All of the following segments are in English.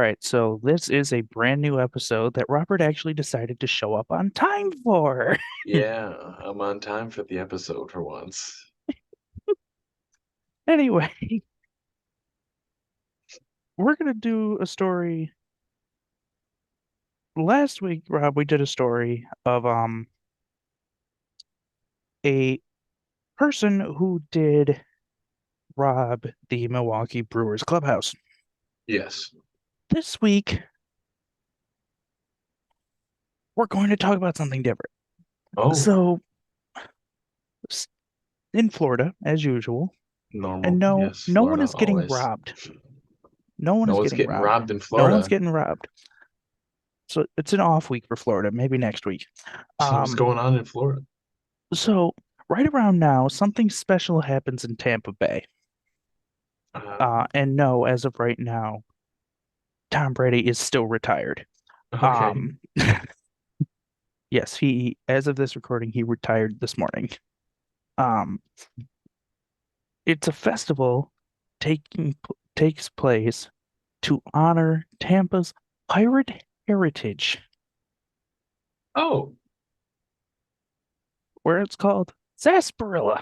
right, so this is a brand new episode that Robert actually decided to show up on time for. Yeah, I'm on time for the episode for once. Anyway, we're gonna do a story. Last week, Rob, we did a story of a person who did rob the Milwaukee Brewers clubhouse. Yes. This week, we're going to talk about something different. Oh, So, s- in Florida, as usual, and normal. no, Yes, no one Florida, is getting always. robbed. No one No is one's getting getting robbed. robbed in No one's Florida. getting robbed. So it's an off week for Florida, maybe next week. So what's Um, going on in Florida? so right around now, something special happens in Tampa Bay. Uh, And no, as of right now, Tom Brady is still retired. okay. Um, yes, as of this recording, he retired this morning. Um, it's a festival takes place to honor Tampa's pirate heritage, Oh, where it's called Sarsaparilla,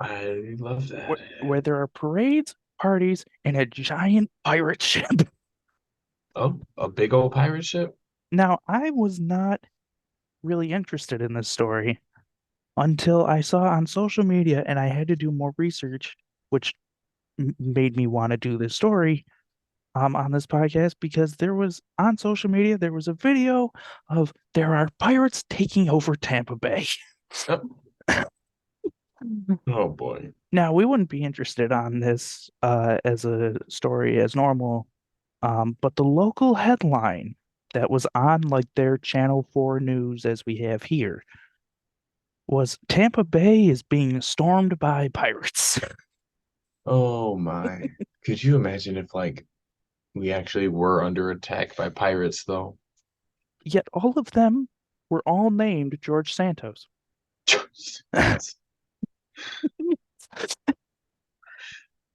I love that. where there are parades, parties, and a giant pirate ship. Oh, a big old pirate ship? Now, I was not really interested in this story until I saw on social media and I had to do more research, which made me want to do this story on this podcast because there was on social media, there was a video of there are pirates taking over Tampa Bay. Oh, oh boy. Now, we wouldn't be interested on this as a story as normal, but the local headline that was on like their Channel 4 news as we have here was Tampa Bay is being stormed by pirates. Oh my. Could you imagine if we actually were under attack by pirates though? Yet all of them were all named George Santos. Man,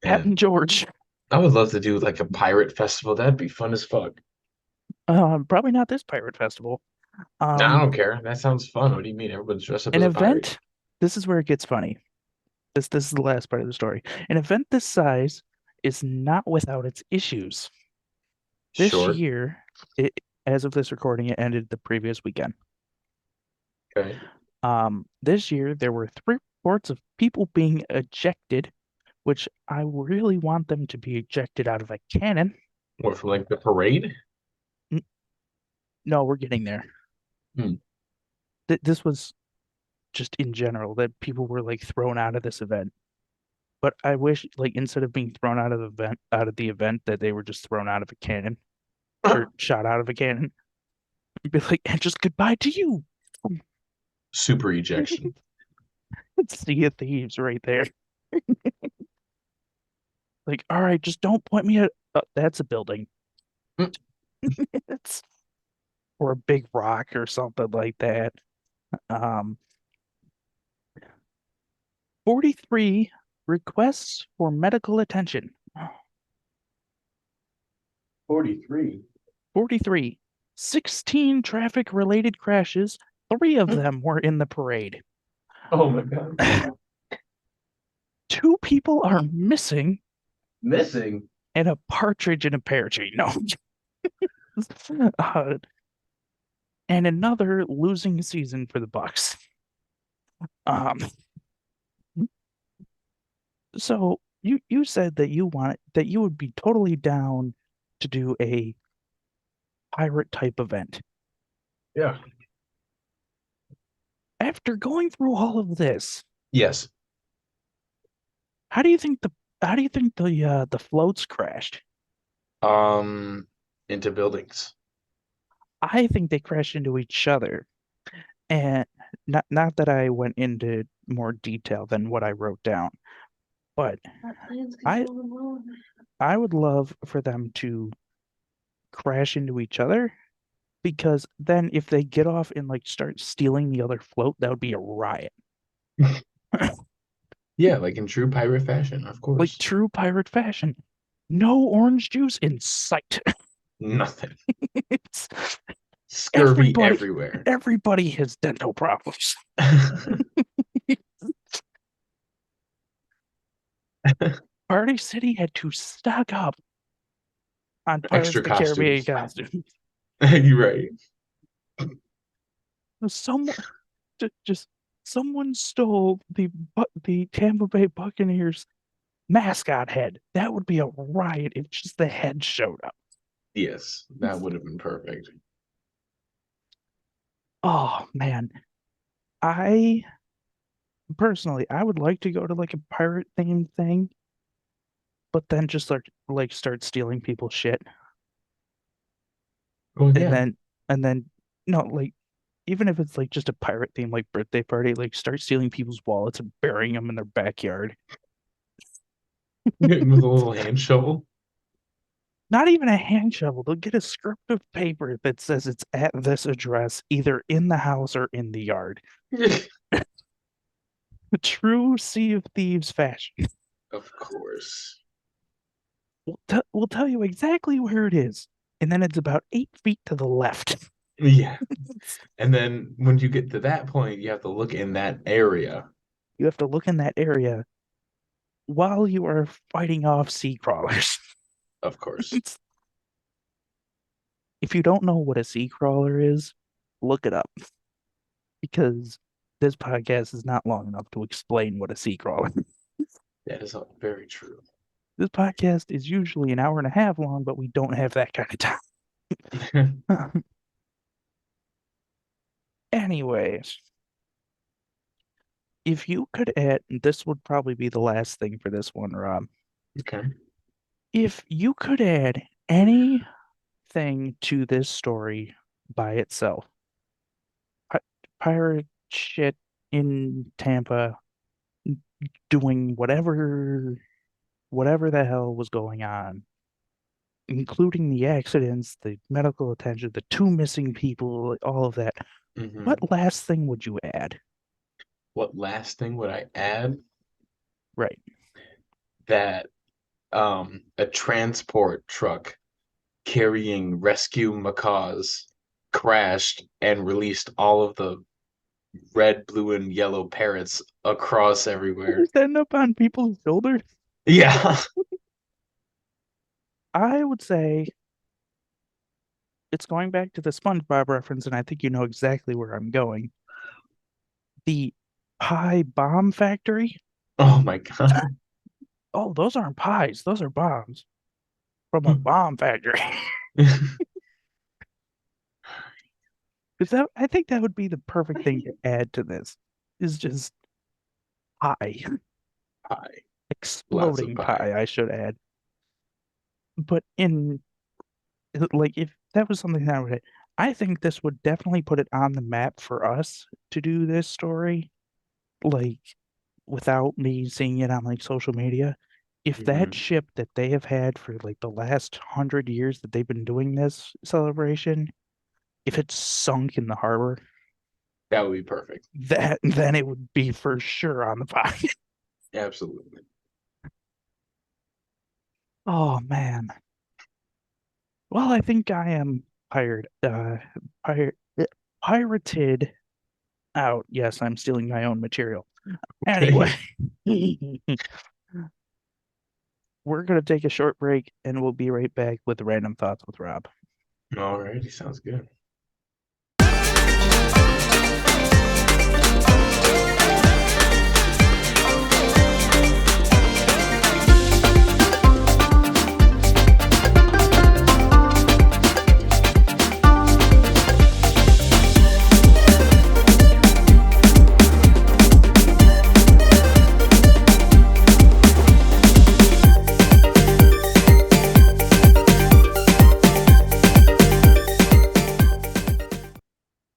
Captain George. I would love to do like a pirate festival. That'd be fun as fuck. Probably not this pirate festival. No, I don't Um, care. That sounds fun. What do you mean? Everyone's dressed up an as a pirate. event. This is where it gets funny. This is the last part of the story. An event this size is not without its issues. This Short. year, as of this recording, it ended the previous weekend. Okay. This year there were three reports of people being ejected, which I really want them to be ejected out of a cannon. What, from like the parade? N- No, we're getting there. Hmm. This was just in general that people were like thrown out of this event. But I wish, like, instead of being thrown out of the event, that they were just thrown out of a cannon or shot out of a cannon. Be like, and just goodbye to you. Super ejection. Sea of Thieves right there. Like, all right, just don't point me at that's a building. Hmm. It's or a big rock or something like that. Um, 43 requests for medical attention. 43. 43. 16 traffic related crashes. Three of Hmm. them were in the parade. Oh my God. Two people are missing Missing. and a partridge in a pear tree. No. uh, and another losing season for the Bucks. Um, so you said that you would be totally down to do a pirate type event. Yeah. After going through all of this, Yes. how do you think the floats crashed? Um, into buildings. I think they crashed into each other. And not that I went into more detail than what I wrote down, but I I would love for them to crash into each other because then if they get off and like start stealing the other float, that would be a riot. Yeah, like in true pirate fashion, of Like course. true pirate fashion. No orange juice in sight. Nothing. It's Scurvy everybody. everywhere. Everybody has dental problems. Party City had to stock up on Pirates Extra of the Caribbean costumes. costumes. You're right. Someone just someone stole the Tampa Bay Buccaneers mascot head. That would be a riot if just the head showed up. Yes, that would have been perfect. Oh man, I personally I would like to go to like a pirate themed thing, but then just like start stealing people's shit, Oh and yeah. then no like even if it's like just a pirate theme like birthday party, like start stealing people's wallets and burying them in their backyard. With a little hand shovel. Not even a hand shovel. They'll get a script of paper that says it's at this address, either in the house or in the yard. The true Sea of Thieves fashion. Of course. We'll tell you exactly where it is. And then it's about 8 feet to the left. Yeah. And then when you get to that point, you have to look in that area. You have to look in that area while you are fighting off sea crawlers. Of course. If you don't know what a sea crawler is, look it up because this podcast is not long enough to explain what a sea crawler is. That is very true. This podcast is usually an hour and a half long, but we don't have that kind of time. Anyways, if you could add, this would probably be the last thing for this one, Rob. Okay. If you could add anything to this story by itself, pi- pirate shit in Tampa doing whatever the hell was going on, including the accidents, the medical attention, the two missing people, all of that. Hmm. What last thing would you add? What last thing would I add? Right. That a transport truck carrying rescue macaws crashed and released all of the red, blue, and yellow parrots across everywhere. Just end up on people's shoulders. Yeah. I would say it's going back to the SpongeBob reference, and I think you know exactly where I'm going. The pie bomb factory. Oh my God. Oh, those aren't pies. Those are bombs from a bomb factory. Because that, I think that would be the perfect thing to add to this. Is just pie, Pie. Lots of exploding pie. pie. I should add, but in like if that was something that I would, I think this would definitely put it on the map for us to do this story. Like without me seeing it on like social media, if that Hmm. ship that they have had for like the last 100 years that they've been doing this celebration, if it's sunk in the harbor, That would be perfect. that then it would be for sure on the pocket. Absolutely. Oh man. Well, I think I am pir pirated out. Yes, I'm stealing my own material. Anyway, Okay. we're gonna take a short break and we'll be right back with random thoughts with Rob. Alrighty, sounds good.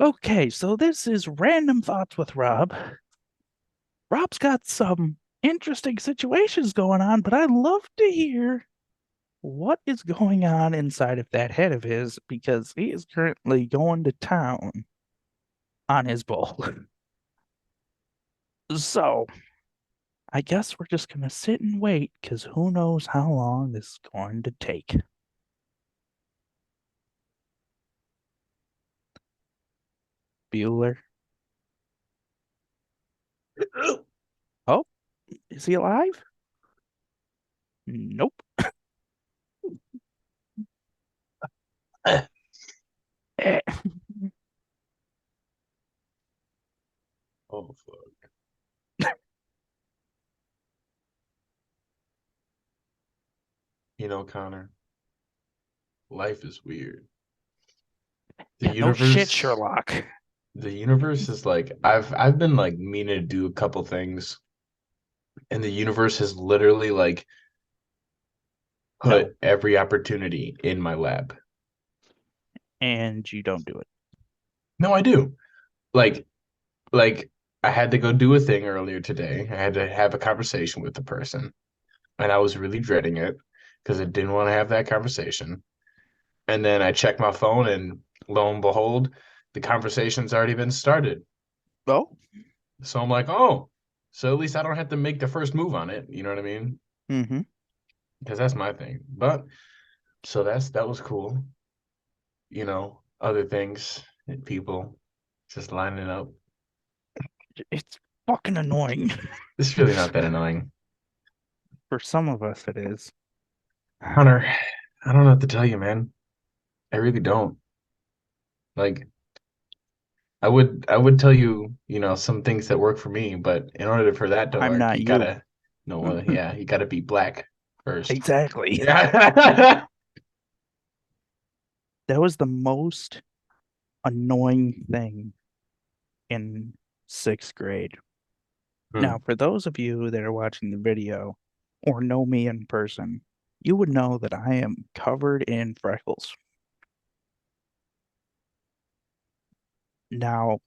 Okay, so this is Random Thoughts with Rob. Rob's got some interesting situations going on, but I'd love to hear what is going on inside of that head of his because he is currently going to town on his bowl. So, I guess we're just gonna sit and wait, because who knows how long this is going to take. Bueller. Oh, is he alive? Nope. Eh. Oh fuck. Connor, life is weird. The Yeah, no shit, universe, Sherlock. the universe is like I've been like meaning to do a couple things, and the universe has literally like No, put every opportunity in my lap. and you don't do it. No, I do. Like like I had to go do a thing earlier today. I had to have a conversation with the person, and I was really dreading it because I didn't want to have that conversation. And then I checked my phone, and lo and behold, the conversation's already been started. Oh, So I'm like, oh, so at least I don't have to make the first move on it. You know what I mean? mm-hmm. Because that's my thing. But so that was cool. Other things, people just lining up. It's fucking annoying. It's really not that annoying. For some of us, it is. Hunter, I don't know what to tell you, man. I really don't. Like, I would tell you, some things that work for me, but in order for that to I'm work, not you you. gotta, no, yeah, you gotta be black first. Exactly. Yeah. That was the most annoying thing in sixth grade. Now, Hmm. for those of you that are watching the video or know me in person, you would know that I am covered in freckles. Now,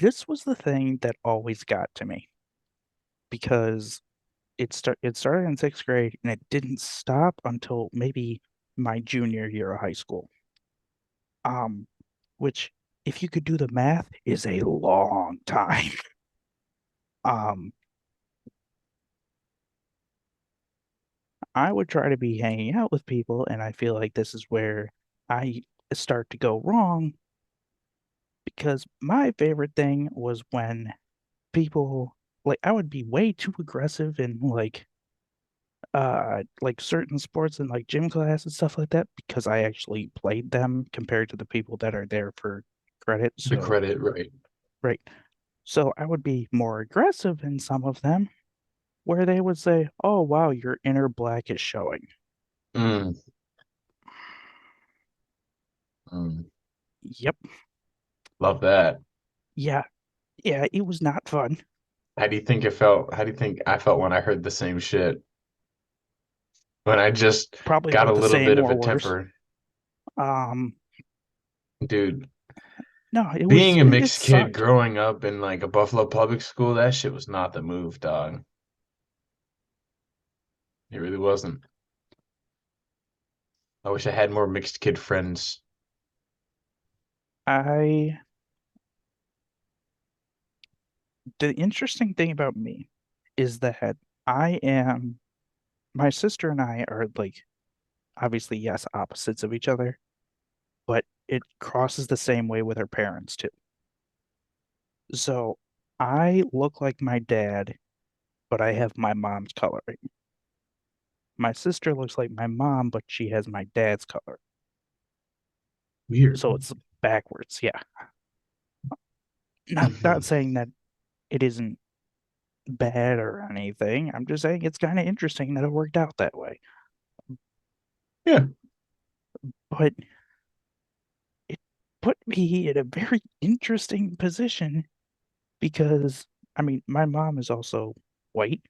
this was the thing that always got to me because it started in sixth grade and it didn't stop until maybe my junior year of high school. Um, which, if you could do the math, is a long time. Um, I would try to be hanging out with people, and I feel like this is where I start to go wrong because my favorite thing was when people like I would be way too aggressive in like certain sports and like gym class and stuff like that because I actually played them compared to the people that are there for credit. The So, credit, right? right. So I would be more aggressive in some of them where they would say, "Oh wow, your inner black is showing." Mm, mm. Yep. Love that. Yeah. Yeah, it was not fun. How do you think it felt? How do you think I felt when I heard the same shit? When I just Probably got a about the little same bit of or a worse. temper, Um, dude. no, Being a it mixed kid sucked. growing up in like a Buffalo public school, that shit was not the move, dog. It really wasn't. I wish I had more mixed kid friends. I The interesting thing about me is that I am my sister and I are like obviously yes, opposites of each other, but it crosses the same way with our parents too. So I look like my dad, but I have my mom's coloring. My sister looks like my mom, but she has my dad's color. Weird. So it's backwards. Yeah. Not Mhm. saying that it isn't bad or anything. I'm just saying it's kind of interesting that it worked out that way. Yeah. But it put me in a very interesting position because I mean, my mom is also white,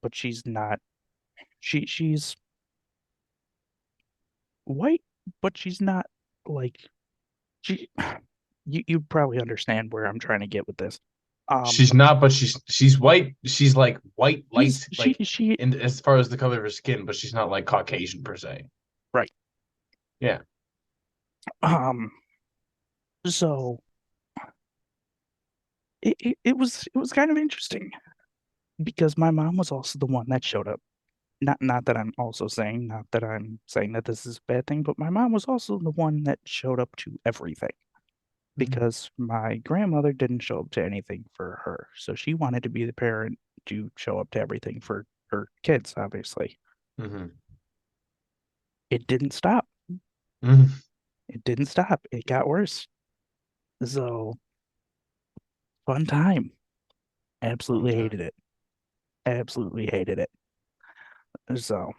but she's not she's white, but she's not like she you probably understand where I'm trying to get with this. She's Um not, but she's white. She's like white, she's light, like she in as far as the color of her skin, but she's not like Caucasian per se. right. Yeah. Um so it was kind of interesting. because my mom was also the one that showed up. Not that I'm also saying, not that I'm saying that this is a bad thing, but my mom was also the one that showed up to everything Mm-hmm. because my grandmother didn't show up to anything for her. So she wanted to be the parent to show up to everything for her kids, obviously. Mm-hmm. It didn't stop. Mm-hmm. It didn't stop. It got worse. So, fun time. Fun Absolutely time. hated it. Absolutely hated it. So,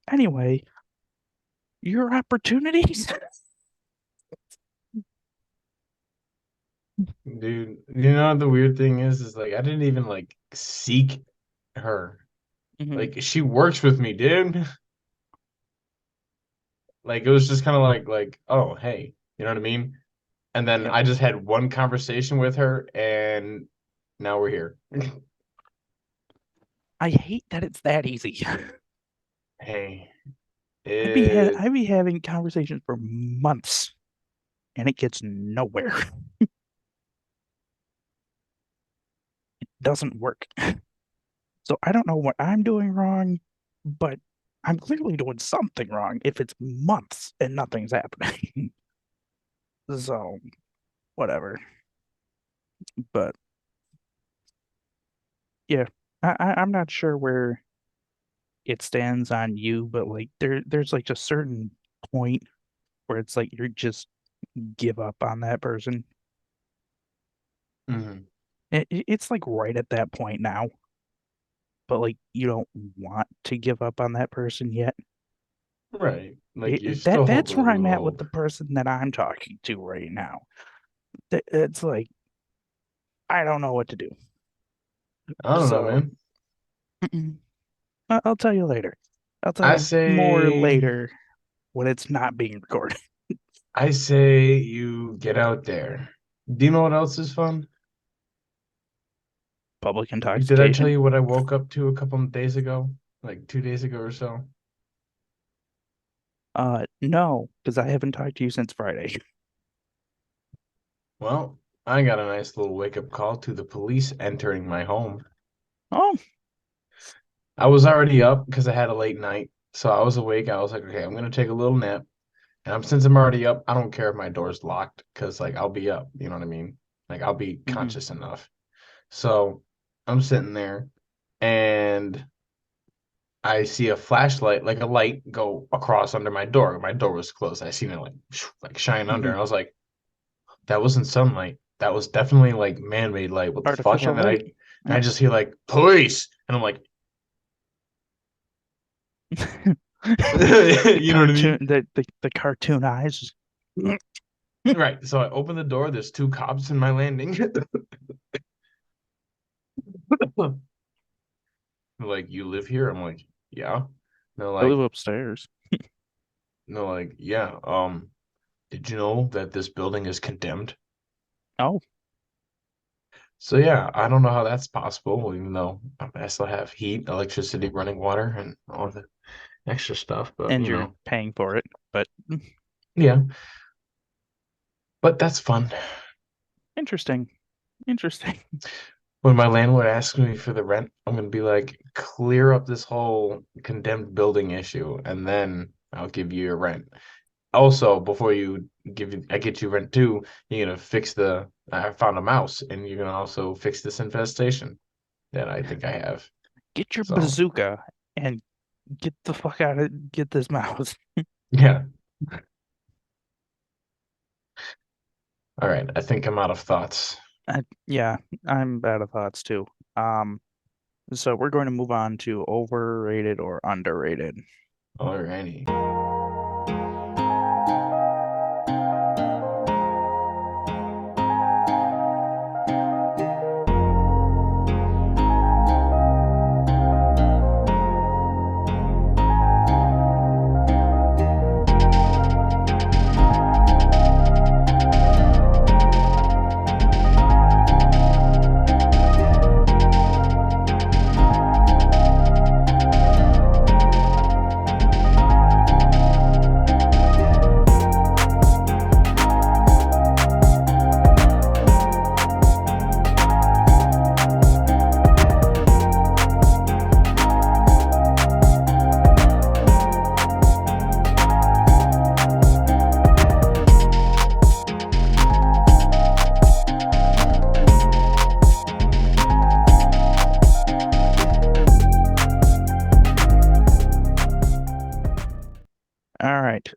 anyway, your opportunities. Dude, you know what the weird thing is like I didn't even like seek her. Mhm. Like she works with me, dude. Like it was just kind of like, oh, hey, you know what I mean? And then Yep. I just had one conversation with her and now we're here. I hate that it's that easy. Hey, it I'd be having conversations for months and it gets nowhere. Doesn't work. So I don't know what I'm doing wrong, but I'm clearly doing something wrong if it's months and nothing's happening. So whatever. But yeah, I'm not sure where it stands on you, but like there's like a certain point where it's like you're just give up on that person. mhm. It's like right at that point now, but like you don't want to give up on that person yet. Right. Like you That still hold a that's where I'm little at with hope. the person that I'm talking to right now. It's like I don't know what to do. I don't know, So man. mm-mm. I'll tell you later. I'll tell I you more say later when it's not being recorded. I say you get out there. Do you know what else is fun? Public Did I tell intoxication. you what I woke up to a couple of days ago? Like 2 days ago or so? No, because I haven't talked to you since Friday. Well, I got a nice little wake-up call to the police entering my home. Oh, I was already up because I had a late night. So I was awake. I was like, okay, I'm gonna take a little nap. And since I'm already up, I don't care if my door's locked because like I'll be up. You know what I mean? Like I'll be hmm conscious enough. So I'm sitting there and I see a flashlight, like a light, go across under my door. My door was closed. I seen it like shine under. hmm And I was like, that wasn't sunlight. That was definitely like man-made light. What the fuck? Artificial And then light. I just hear like police, and I'm like, The you know what I cartoon, mean? the cartoon eyes. Right. So I open the door. There's two cops in my landing. Like, you live here? I'm like, yeah. No, I live like, upstairs. no, like, yeah. Did you know that this building is condemned? Oh, So yeah, I don't know how that's possible, even though I still have heat, electricity, running water, and all the extra stuff. But and you're paying for it, but yeah. But that's fun. interesting. Interesting. When my landlord asks me for the rent, I'm gonna be like, clear up this whole condemned building issue, and then I'll give you your rent. Also, before I get you rent too, you're gonna fix I found a mouse, and you're gonna also fix this infestation that I think I have. Get your So bazooka and get the fuck out of get this mouse. yeah. All right. I think I'm out of thoughts. Yeah, I'm out of thoughts too. Um, so we're going to move on to overrated or underrated. Alrighty.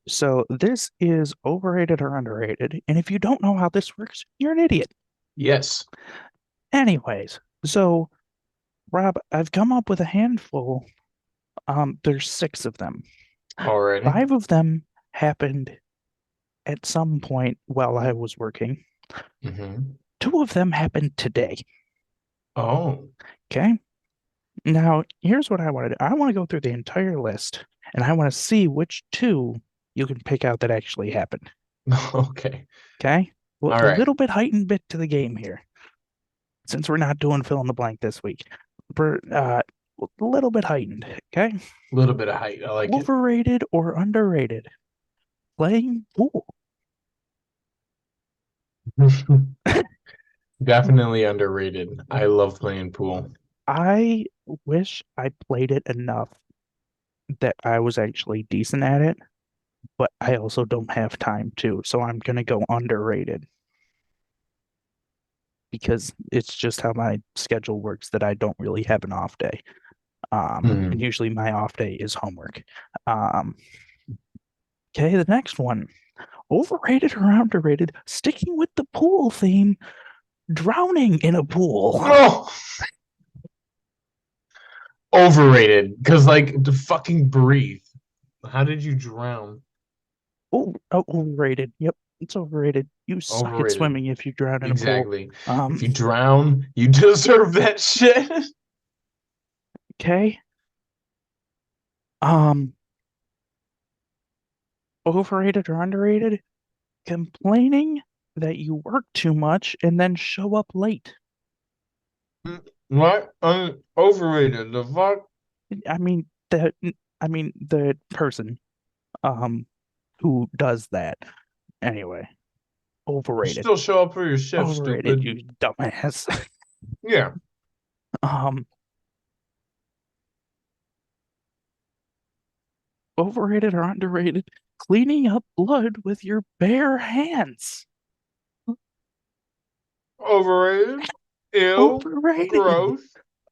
So this is overrated or underrated. And if you don't know how this works, you're an idiot. Yes. Anyways, so Rob, I've come up with a handful. There's six of them. Already. Five of them happened at some point while I was working. Mm-hmm. Two of them happened today. Oh. Okay. Now, here's what I want to do. I want to go through the entire list and I want to see which two you can pick out that actually happened. Okay. Okay. Well, All a right. little bit heightened bit to the game here since we're not doing fill in the blank this week. We're a little bit heightened. Okay. A little bit of height. I like it. Overrated or underrated? Playing pool. Definitely underrated. I love playing pool. I wish I played it enough that I was actually decent at it, but I also don't have time to. So I'm gonna go underrated because it's just how my schedule works that I don't really have an off day. And Hmm. usually my off day is homework. Um, okay, the next one. Overrated or underrated? Sticking with the pool theme, drowning in a pool. Oh, overrated. Because like to fucking breathe. How did you drown? Overrated. Yep, it's overrated. You suck at Overrated. swimming if you drown in a pool. Exactly. If Um, you drown, you deserve that shit. okay. Um, Overrated or underrated? Complaining that you work too much and then show up late. What? Overrated. The fuck? I mean the the person um who does that. Anyway, You overrated. still show up for your shift, Overrated, stupid. you dumbass. Yeah. Um, Overrated or underrated? Cleaning up blood with your bare hands. Overrated. Ew. Overrated. Gross.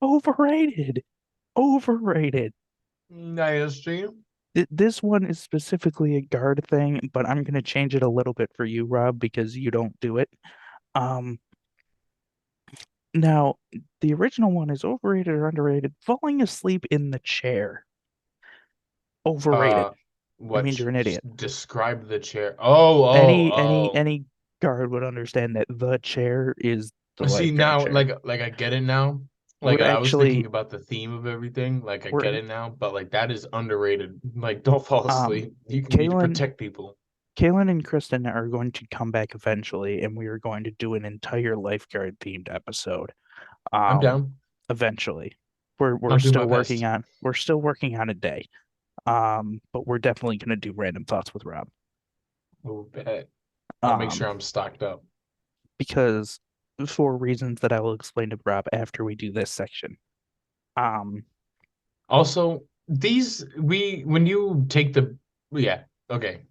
Overrated. Overrated. Nasty. This one is specifically a guard thing, but I'm going to change it a little bit for you, Rob, because you don't do it. Um, Now, the original one is overrated or underrated. Falling asleep in the chair. Overrated. Uh, It means you're an idiot. describe the chair. Oh, oh, Any guard would understand that the chair is the oh. See lifeguard now, chair. like I get it now. Like We're I was thinking actually about the theme of everything. Like I get we're it now, but like that is underrated. Like don't fall um asleep. You need to Kaylin protect people. Kaylin and Kristen are going to come back eventually, and we are going to do an entire lifeguard themed episode. I'm Um, down. Eventually. We're I'll do my still best. working on a day. But we're definitely gonna do random thoughts with Rob. Oh, bet. I'll make Um, sure I'm stocked up. because for reasons that I will explain to Rob after we do this section. Um, Also, these we when you take the yeah, okay.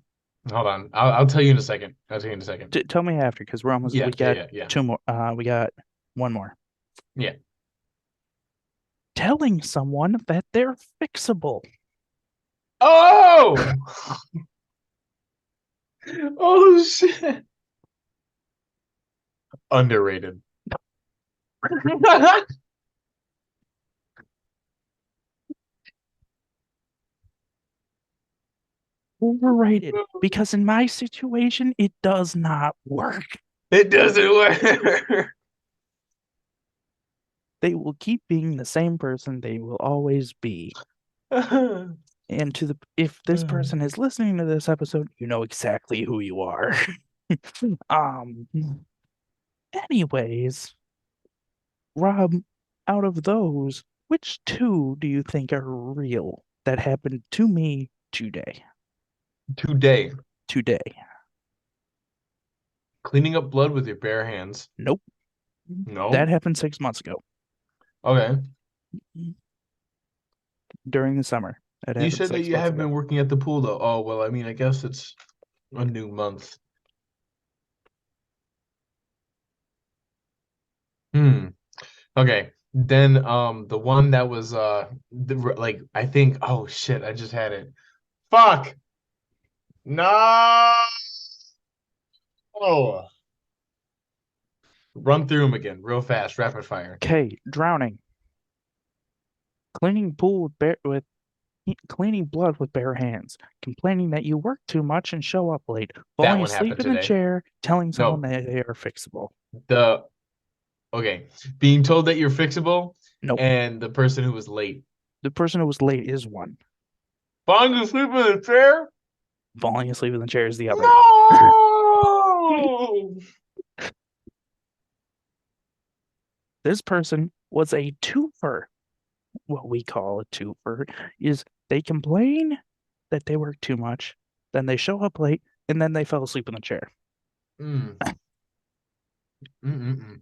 Hold on. I'll tell you in a second. I'll tell you in a second. t Tell me after, because we Yeah, yeah, got yeah, yeah. two more. We got one more. Yeah. Telling someone that they're fixable. Oh! Oh shit. Underrated. Overrated. Because in my situation, it does not work. It doesn't work. They will keep being the same person they will always be. And to the if this person is listening to this episode, you know exactly who you are. Um, Anyways, Rob, out of those, which two do you think are real that happened to me today? Today, Today. cleaning up blood with your bare hands. Nope. That No? happened 6 months ago Okay. during the summer. That You happened said that six you months have ago. been working at the pool though. Oh, well, I mean, I guess it's a new month. Hmm. Okay. Then the one that was like I think oh shit, I just had it. Fuck. No. Run through them again, real fast, rapid fire. Okay, drowning, cleaning pool with cleaning blood with bare hands, complaining that you work too much and show up late, That falling one asleep happened in a today. chair, telling someone No, that they are fixable. the okay, being told that you're fixable, Nope. and the person who was late. The person who was late is one. Falling asleep in a chair? Falling asleep in the chair is the other. No. This person was a twofer. What we call a twofer is they complain that they work too much, then they show up late, and then they fell asleep in the chair. Mm. Mm-mm-mm.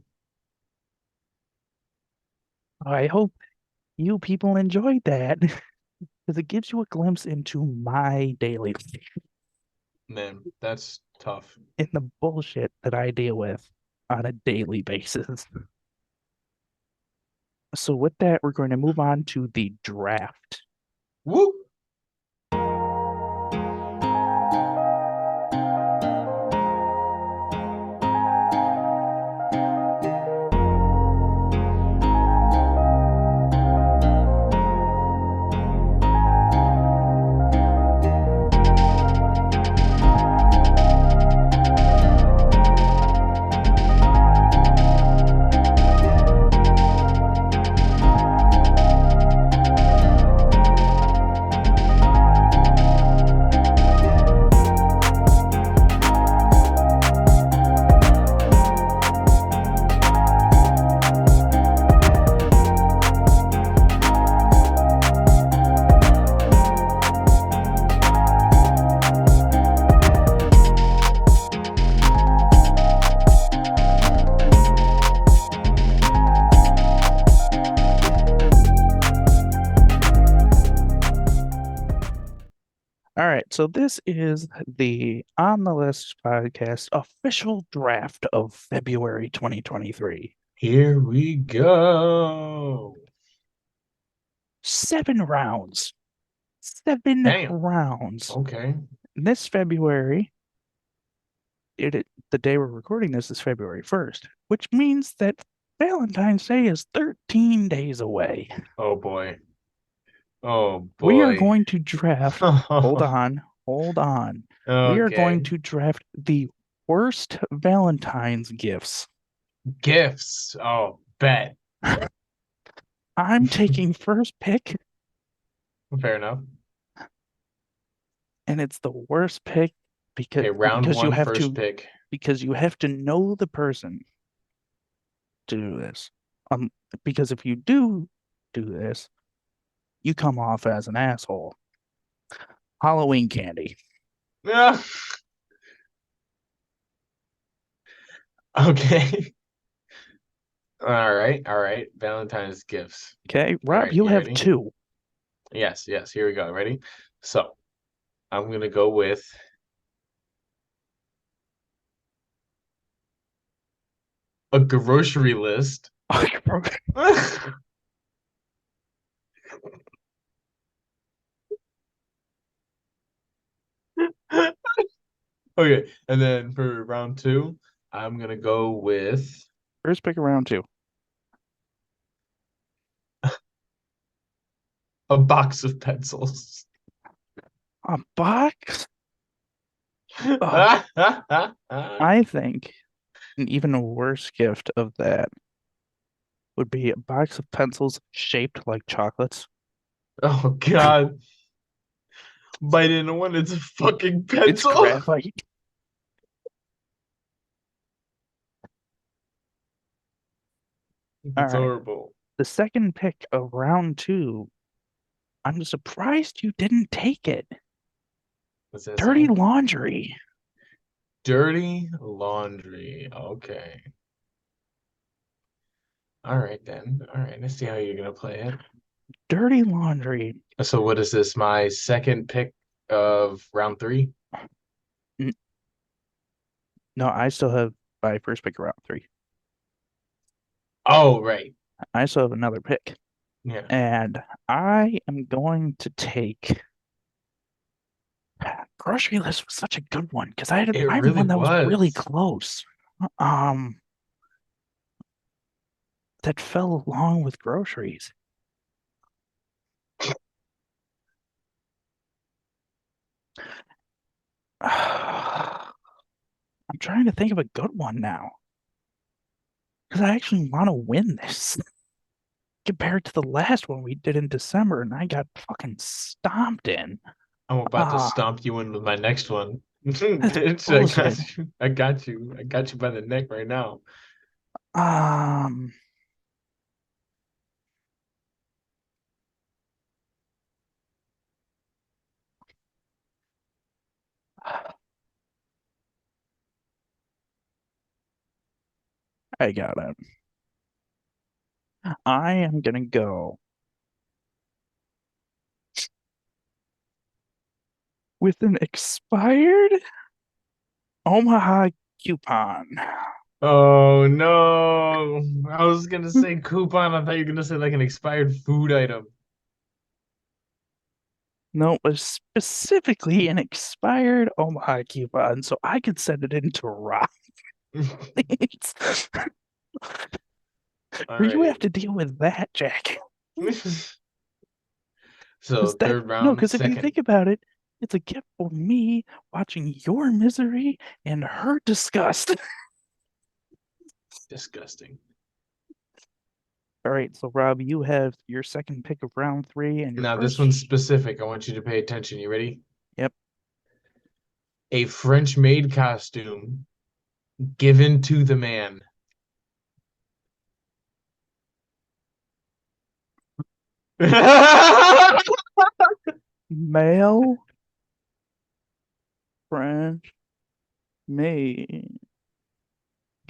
I hope you people enjoyed that because it gives you a glimpse into my daily life Man, that's tough. and the bullshit that I deal with on a daily basis. So with that, we're going to move on to the draft. Woo. All right, so this is the On the List podcast official draft of February 2023. Here we go. 7 rounds. Seven Damn. rounds. Okay. This February, the day we're recording this is February 1st, which means that Valentine's Day is 13 days away. Oh boy. Oh We are boy. going to draft, hold on, hold on. We are going Okay. to draft the worst Valentine's gifts. Gifts. Oh, bet. I'm taking first pick, Fair enough. and it's the worst pick because Okay, round because you one, have first to pick. because you have to know the person to do this. Um, because if you do this, you come off as an asshole. Halloween candy. Yeah. Okay. All right. All right. Valentine's gifts. Okay, All Rob, right. you You have ready? two. Yes. Yes. Here we go. Ready? So I'm going to go with a grocery list. Okay. And then for round two, I'm going to go with First pick of round two. a box of pencils. A box? Oh, I think an even worse gift of that would be a box of pencils shaped like chocolates. Oh God. Bite into one, it's a fucking It's pencil. graphite. All It's right. horrible. The second pick of round two, I'm surprised you didn't take it. What's that Dirty say? laundry. Dirty laundry. Okay. All right then. All right. Let's see how you're gonna play it. Dirty laundry. So what is this? My second pick of round three? N- No, I still have my first pick of round three. Oh, right. I still have another pick. Yeah. And I am going to take Grocery list was such a good one because I had It I had really one that was really was. close. Um, that fell along with groceries. I'm trying to think of a good one now because I actually want to win this compared to the last one we did in December, and I got fucking stomped in. I'm about to Ah, stomp you in with my next one. that's Bitch, I bullshit. got you. I got you. I got you by the neck right now. Um, I got it. I am gonna go with an expired Omaha coupon. Oh no. I was gonna say coupon. I thought you were gonna say like an expired food item. No, it was specifically an expired Omaha coupon, so I could send it into Rock. All Or you have right. to deal with that, Jack. So Because that, third no, round, because if you second. think about it, it's a gift for me watching your misery and her disgust. Disgusting. All right, so Rob, you have your second pick of round three and your Now this first. one's specific. I want you to pay attention. You ready? Yep. A French maid costume given to the man. Male French maid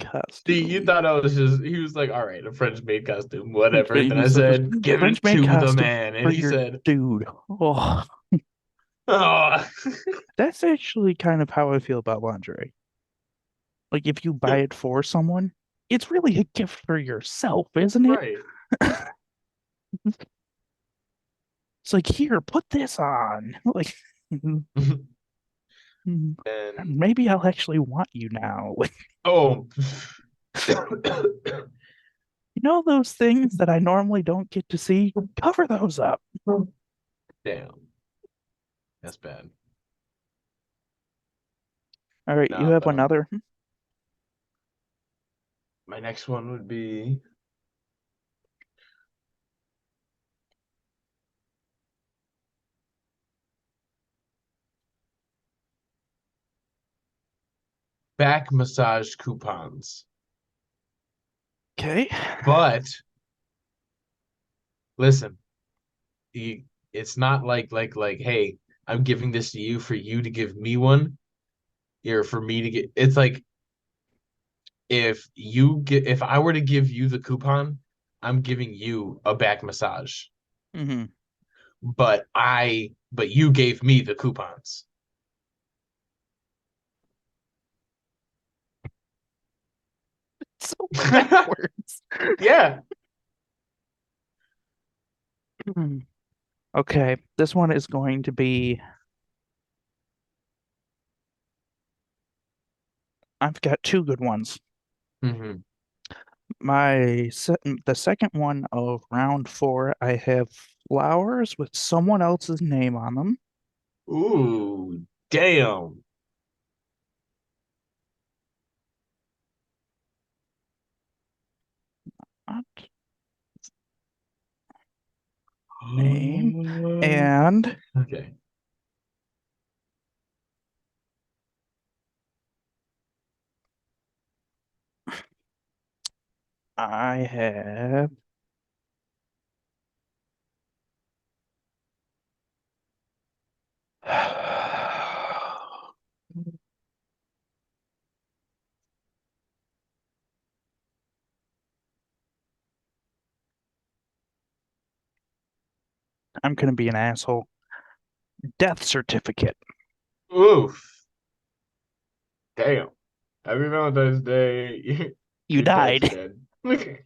You costume. thought I was just, he was like, all right, a French maid costume, whatever. Then I He's like, said, give French it maid to the costume man. And for he your said, dude. Oh, oh. that's actually kind of how I feel about lingerie. Like, if you buy it for someone, it's really a gift for yourself, isn't it? Right. It's like, here, put this on. Like, And, maybe I'll actually want you now. Like, oh, you know those things that I normally don't get to see? Cover those up. damn, that's bad. All right, you Nah, have but another. my next one would be back massage coupons. Okay. But listen, you, it's not like, hey, I'm giving this to you for you to give me one, or for me to get. It's like if I were to give you the coupon, I'm giving you a back massage. Hmm. But you gave me the coupons. So backwards. Yeah. Okay, this one is going to be. I've got two good ones. Hmm. The second one of round four, I have flowers with someone else's name on them. Ooh, damn. Not name. And Okay. I have. I'm gonna be an asshole. Death certificate. Oof. Damn. Happy Valentine's Day. You Your cat's died. dead.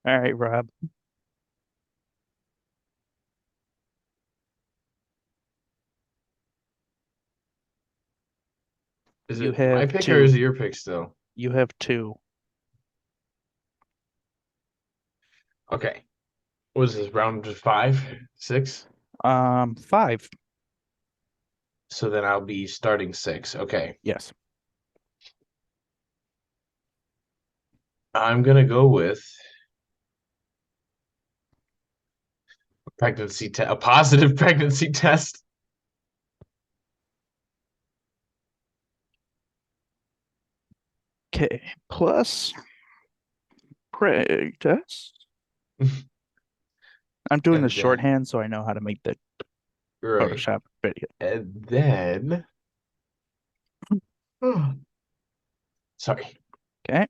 All right, Rob. Is You it my have pick or is two. it your pick still? You have two. Okay. What is this, round five, six? Five. So then I'll be starting six. Okay. Yes. I'm gonna go with a positive pregnancy test. Okay. Plus preg test. I'm doing the And then shorthand so I know how to make the right. Photoshop video. And then sorry. Okay.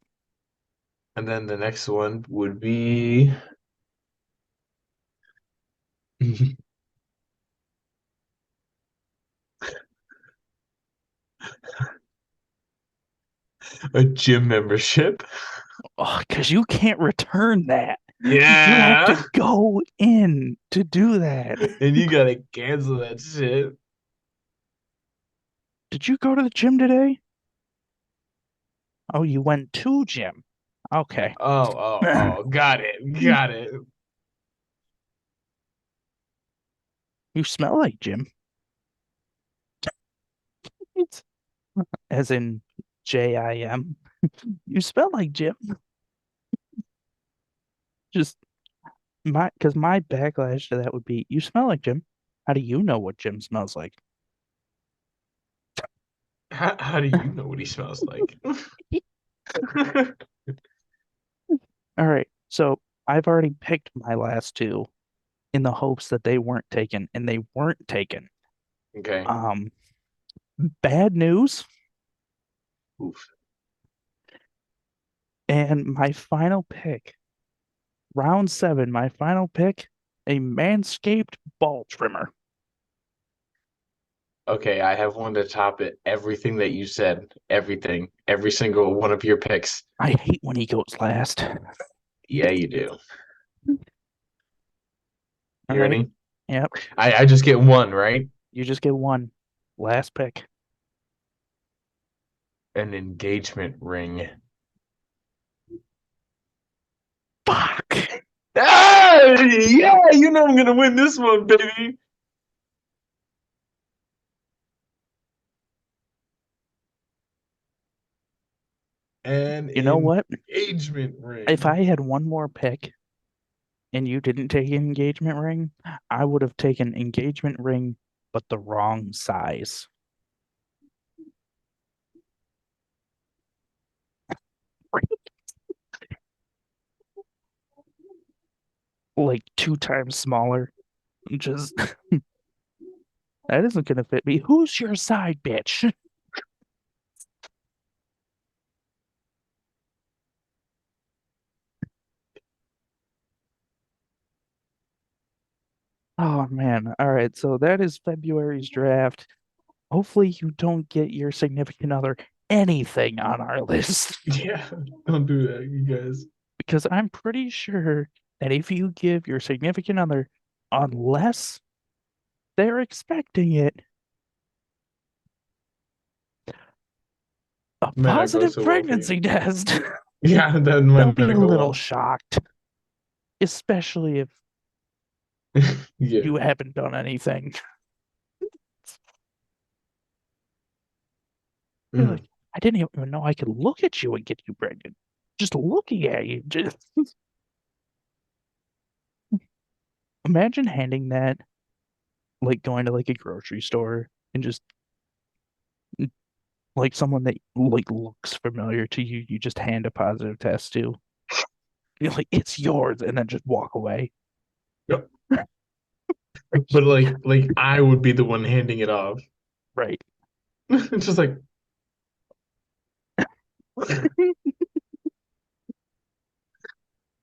And then the next one would be a gym membership. Oh, because you can't return that. You have to Yeah. go in to do that. And you gotta cancel that shit. Did you go to the gym today? Oh, you went to gym. Okay. Oh, got it. Got it. You smell like gym. It's as in JIM. You smell like gym. Just because my backlash to that would be you smell like gym. How do you know what gym smells like? How do you know what he smells like? All right. So I've already picked my last two in the hopes that they weren't taken, and they weren't taken. Okay. Um, bad news. Oof. And my final pick, round seven, my final pick, a Manscaped ball trimmer. Okay, I have one to top it. Everything that you said, everything, every single one of your picks. I hate when he goes last. Yeah, you do. All You right. ready? Yep. I just get one, right? You just get one. Last pick. An engagement ring. Fuck. Ah, yeah, you know I'm gonna win this one, baby. An You know what? engagement If ring. I had one more pick and you didn't take an engagement ring, I would have taken engagement ring, but the wrong size. Like two times smaller. Just that isn't gonna fit me. Who's your side bitch? Oh man. All right. So that is February's draft. Hopefully you don't get your significant other anything on our list Yeah, don't do that, you guys. because I'm pretty sure that if you give your significant other, unless they're expecting it, a Might not go positive so well for you. pregnancy test, Yeah, that they'll might be not a go little well. shocked, especially if Yeah. you haven't done anything. You're like, Mm. I didn't even know I could look at you and get you pregnant. Just looking at you, just imagine handing that, like going to like a grocery store and just like someone that like looks familiar to you, you just hand a positive test to. You're like, it's yours, and then just walk away. Yep. But like I would be the one handing it off. Right. It's just like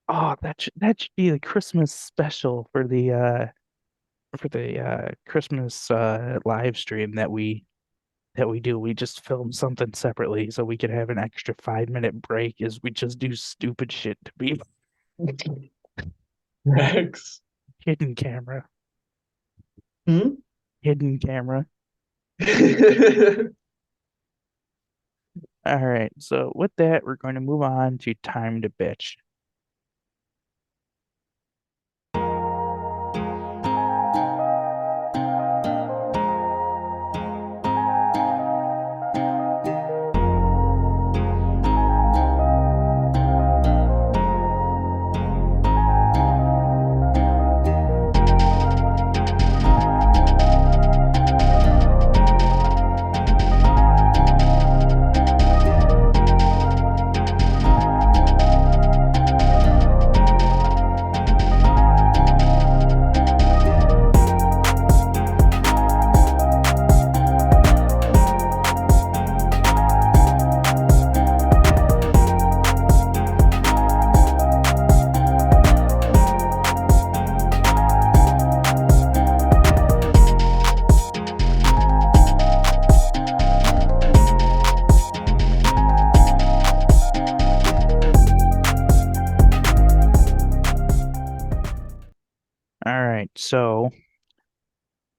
Oh, that should be the Christmas special for the Christmas live stream that we do. We just film something separately so we can have an extra 5 minute break as we just do stupid shit to be Rex. hidden camera. Hmm? Hidden camera. All right. So with that, we're going to move on to time to bitch. All right. So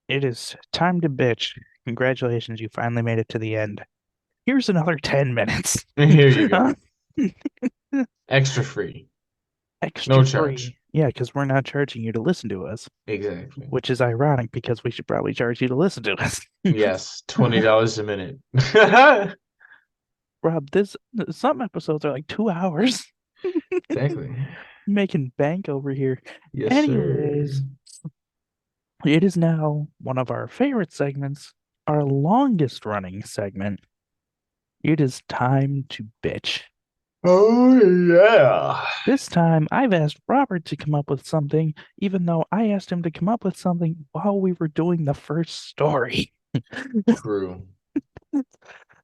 it is time to bitch. Congratulations, you finally made it to the end. Here's another 10 minutes. Here you go. Extra free. Extra No charge. free. Yeah, because we're not charging you to listen to us, Exactly. which is ironic because we should probably charge you to listen to us. Yes, $20 a minute. Rob, some episodes are like 2 hours. Exactly. Making bank over here. Yes, sir. Anyways, it is now one of our favorite segments, our longest running segment. It is time to bitch. Oh, yeah. This time, I've asked Robert to come up with something, even though I asked him to come up with something while we were doing the first story. True. But I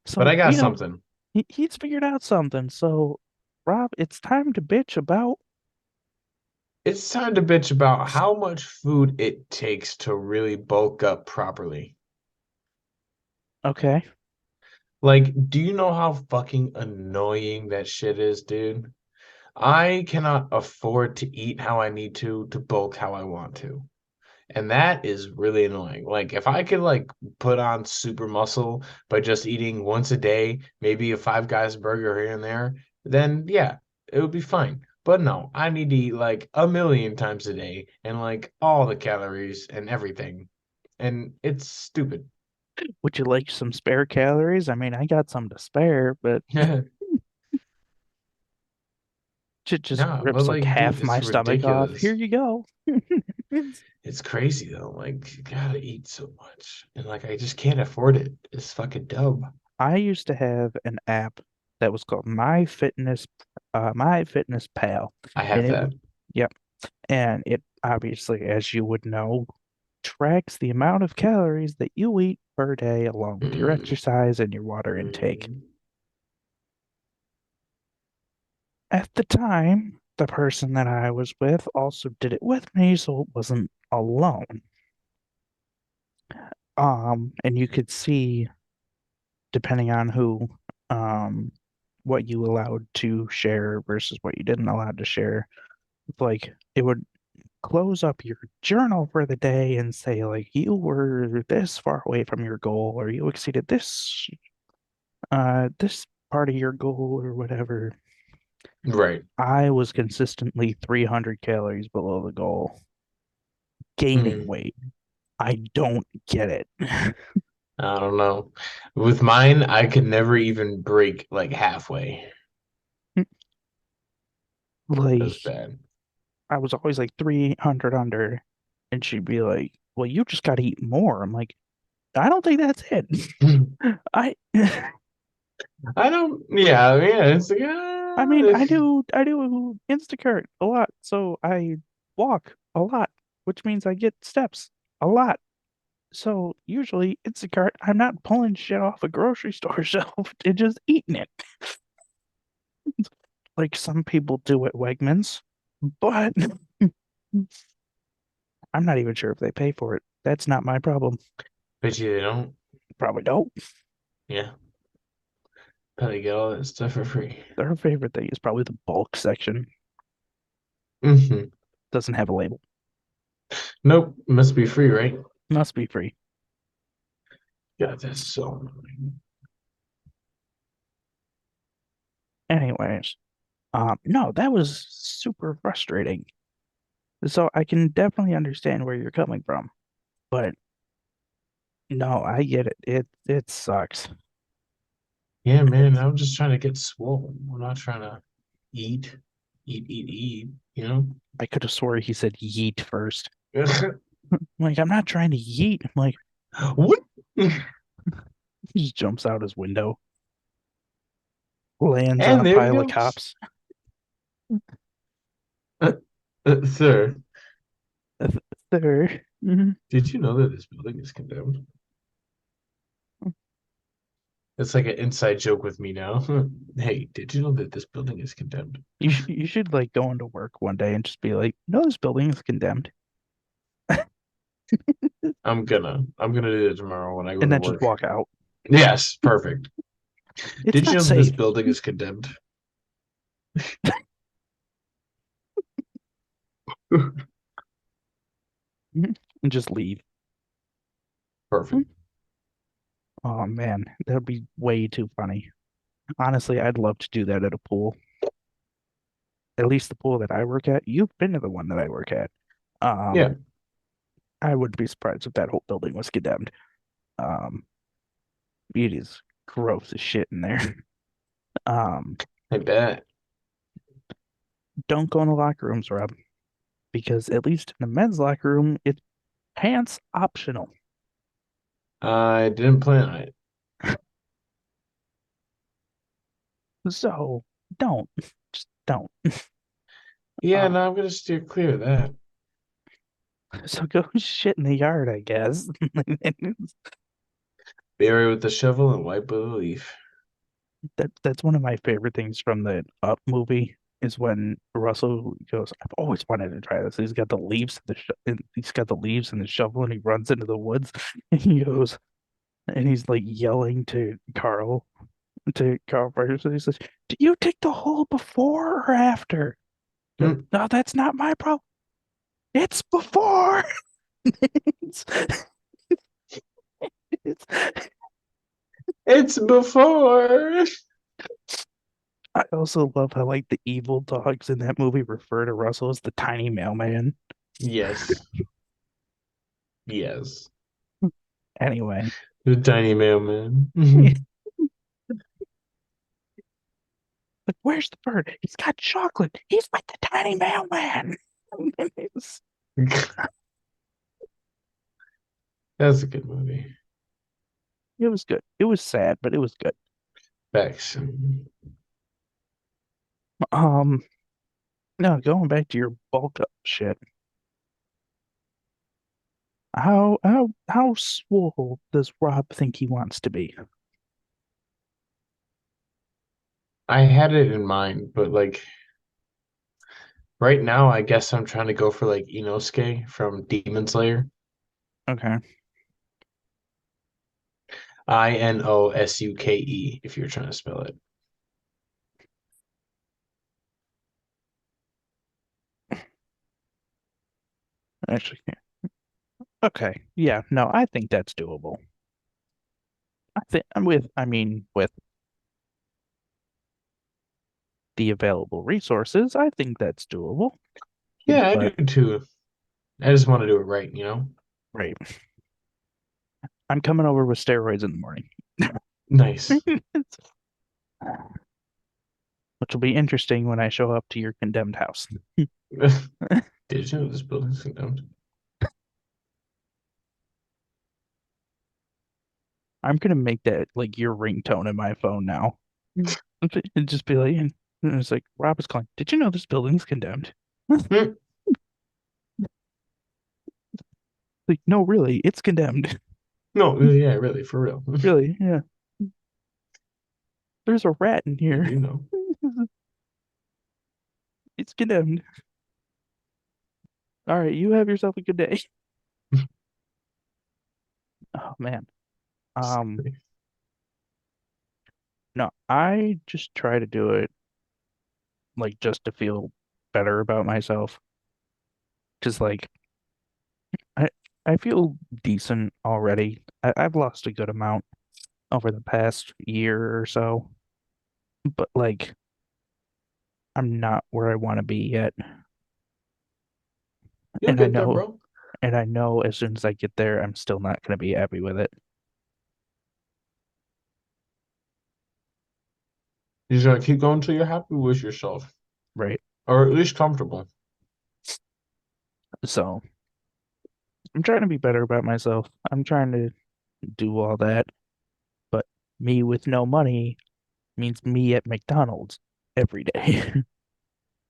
So got we don't, something. he's figured out something. So, Rob, it's time to bitch about, It's time to bitch about how much food it takes to really bulk up properly. okay, Like, do you know how fucking annoying that shit is, dude? I cannot afford to eat how I need to bulk how I want to. And that is really annoying. Like if I could like put on super muscle by just eating once a day, maybe a Five Guys burger here and there, then yeah, it would be fine. But no, I need to eat like a million times a day and like all the calories and everything. And it's stupid. would you like some spare calories? I mean, I got some to spare, but it just No, but rips like like, dude, half my it's stomach off. Here ridiculous. you go. It's crazy though. Like, you gotta eat so much. And like, I just can't afford it. It's fucking dumb. I used to have an app that was called My Fitness Pal, I and have that. yep, and it obviously, as you would know, tracks the amount of calories that you eat per day along with your Mm, exercise and your water intake. mm. At the time, the person that I was with also did it with me, so it wasn't alone. And you could see, depending on who, um, what you allowed to share versus what you didn't allow to share. Like it would close up your journal for the day and say like you were this far away from your goal or you exceeded this part of your goal or whatever. Right. I was consistently 300 calories below the goal, gaining Mm. weight. I don't get it. I don't know. With mine, I could never even break like halfway. Like That's bad. I was always like 300 under and she'd be like, "Well, you just got to eat more." I'm like, "I don't think that's it." I I don't, yeah, yeah, it's like, I mean, I do Instacart a lot, so I walk a lot, which means I get steps a lot. So usually Instacart, I'm not pulling shit off a grocery store shelf and just eating it like some people do at Wegmans, but I'm not even sure if they pay for it. That's not my problem. bet you they don't. Probably don't. Yeah, probably get all that stuff for free. Their favorite thing is probably the bulk section. Hmm. Doesn't have a label. Nope, must be free, right? Must be free. God, that's so annoying. Anyways, no, that was super frustrating. So I can definitely understand where you're coming from, but no, I get it. It sucks. Yeah, man, It's, I'm just trying to get swole. I'm not trying to eat, eat, you know? I could have swore he said yeet first. Like, I'm not trying to yeet. I'm like, What? he just jumps out his window, lands on And a there he pile of goes. cops. Uh, sir, There. Mhm. did you know that this building is condemned? It's like an inside joke with me now. Hey, did you know that this building is condemned? You should like go into work one day and just be like, no, this building is condemned, I'm gonna do it tomorrow when I go and to then just work. walk out. Yes, perfect. It's Did you not know that this safe. building is condemned? Mhm. And just leave. Perfect. Oh man, that would be way too funny. Honestly, I'd love to do that at a pool. At least the pool that I work at. You've been to the one that I work at. Yeah, Um, I wouldn't be surprised if that whole building was condemned. Um, it is gross as shit in there. Um, I bet. don't go in the locker rooms, Rob, because at least in the men's locker room, it's pants optional. I didn't plan on it. So don't, just don't. Yeah, Uh, no, I'm gonna steer clear of that. so go shit in the yard, I guess. Bury with the shovel and wipe with a leaf. That's one of my favorite things from the Up movie is when Russell goes, I've always wanted to try this. He's got the leaves and the shovel and he runs into the woods and he goes and he's like yelling to Carl Ferguson. He says, "Do you take the hole before or after?" He goes, Mm, no, that's not my problem. It's before. It's, it's, it's before. I also love how like the evil dogs in that movie refer to Russell as the tiny mailman. Yes, yes. Anyway, The tiny mailman. like, where's the bird? He's got chocolate. He's with the tiny mailman. It's- That's a good movie. It was good. It was sad, but it was good. Facts. Um, no, going back to your bulk up shit. How swole does Rob think he wants to be? I had it in mind, but like right now, I guess I'm trying to go for like Inosuke from Demon Slayer. Okay. Inosuke, if you're trying to spell it. Actually, yeah. Okay. Yeah, no, I think that's doable. I mean, with the available resources, I think that's doable. Yeah, I do But too. I just want to do it right? right, I'm coming over with steroids in the morning. Nice. Which will be interesting when I show up to your condemned house. Did you know this building's condemned? I'm gonna make that like your ringtone in my phone now. And just be like, and it's like Rob is calling. Did you know this building's condemned? Hmm. Like, no, really, it's condemned. No, yeah, really, for real. Really, yeah. There's a rat in Did here. you know? It's condemned. All right, you have yourself a good day. Oh man. Um, no, I just try to do it like just to feel better about myself. Because like I I feel decent already. I've lost a good amount over the past year or so. But like I'm not where I want to be yet. You'll And I get there, know bro. and I know as soon as I get there, I'm still not going to be happy with it. You're just gonna keep going until you're happy with yourself, Right. or at least comfortable. So I'm trying to be better about myself. I'm trying to do all that. But me with no money means me at McDonald's every day.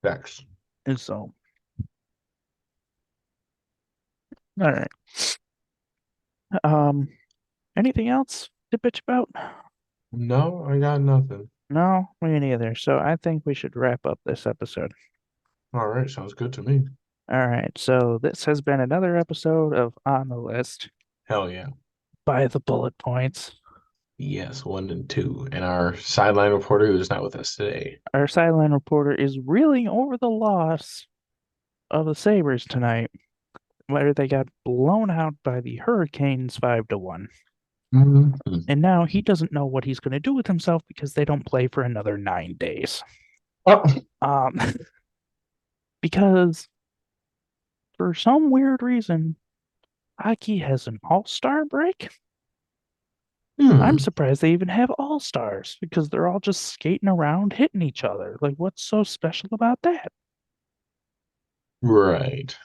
Facts. And so, all right. Um, anything else to bitch about? No, I got nothing. No, me neither. So I think we should wrap up this episode. All right, sounds good to me. All right. So this has been another episode of On the List Hell yeah. by the bullet points. Yes, 1 and 2. And our sideline reporter who is not with us today. Our sideline reporter is reeling over the loss of the Sabres tonight, where they got blown out by the Hurricanes 5-1. Mhm. And now he doesn't know what he's going to do with himself because they don't play for another 9 days. Oh. Um, because for some weird reason, hockey has an all-star break. I'm Hmm. surprised they even have all-stars because they're all just skating around hitting each other. Like, what's so special about that? Right.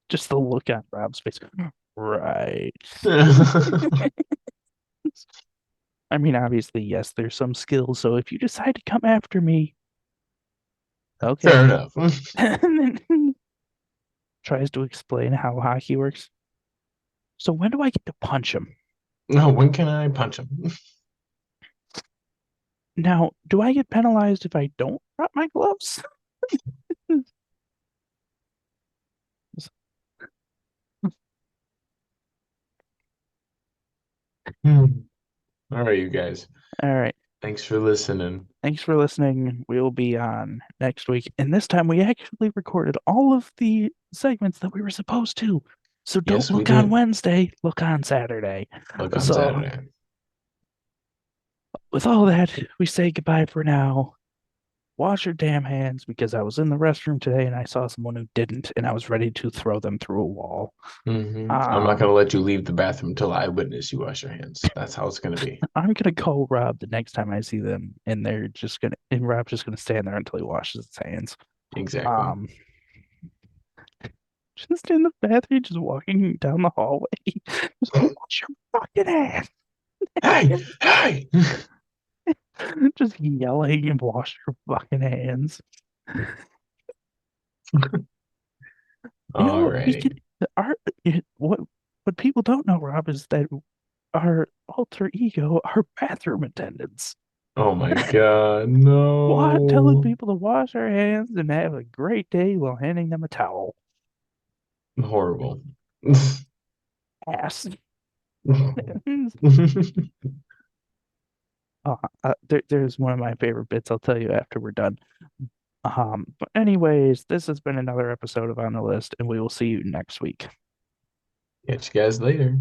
Just the look on Rob's face. Right. I mean, obviously, yes, there's some skill. So if you decide to come after me, Fair okay. enough. And then tries to explain how hockey works. So when do I get to punch him? No, when can I punch him? Now, do I get penalized if I don't drop my gloves? Hmm. All right, you guys. All right. Thanks for listening. Thanks for listening. We'll be on next week. And this time we actually recorded all of the segments that we were supposed to. So don't Yes, we look on did. Wednesday, look on Saturday. Look on So, Saturday. with all that, we say goodbye for now. Wash your damn hands because I was in the restroom today and I saw someone who didn't, and I was ready to throw them through a wall. I'm not Um, gonna let you leave the bathroom until I witness you wash your hands. That's how it's gonna be. I'm gonna call Rob the next time I see them, and Rob's just gonna stand there until he washes his hands. Exactly. Um, just in the bathroom, just walking down the hallway, just wash your fucking hands, Hey, hey. just yelling and wash your fucking hands. You know, we Alrighty. could our what people don't know, Rob, is that our alter ego are bathroom attendants. Oh my God, Telling no. people to wash their hands and have a great day while handing them a towel. Horrible. Ass. There's one of my favorite bits I'll tell you after we're done. But anyways, this has been another episode of On the List, and we will see you next week. Catch you guys later.